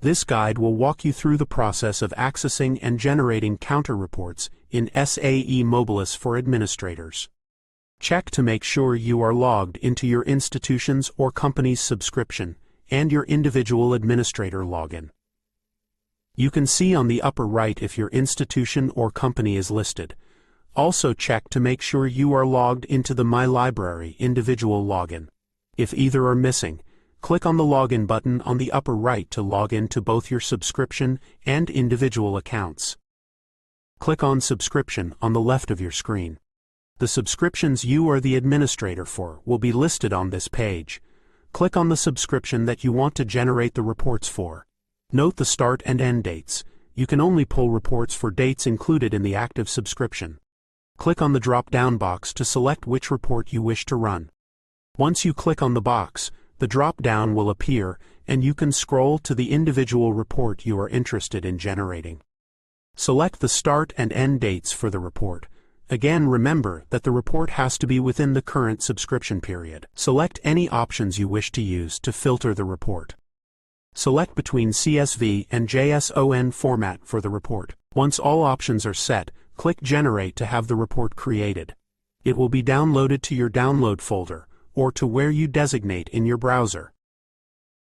This guide will walk you through the process of accessing and generating counter reports in SAE Mobilus for administrators. Check to make sure you are logged into your institution's or company's subscription and your individual administrator login. You can see on the upper right if your institution or company is listed. Also check to make sure you are logged into the My Library individual login. If either are missing, click on the Login button on the upper right to log in to both your subscription and individual accounts. Click on Subscription on the left of your screen. The subscriptions you are the administrator for will be listed on this page. Click on the subscription that you want to generate the reports for. Note the start and end dates. You can only pull reports for dates included in the active subscription. Click on the drop-down box to select which report you wish to run. Once you click on the box, the drop-down will appear and you can scroll to the individual report you are interested in generating. Select the start and end dates for the report. Again, remember that the report has to be within the current subscription period. Select any options you wish to use to filter the report. Select between CSV and JSON format for the report. Once all options are set, click Generate to have the report created. It will be downloaded to your download folder or to where you designate in your browser.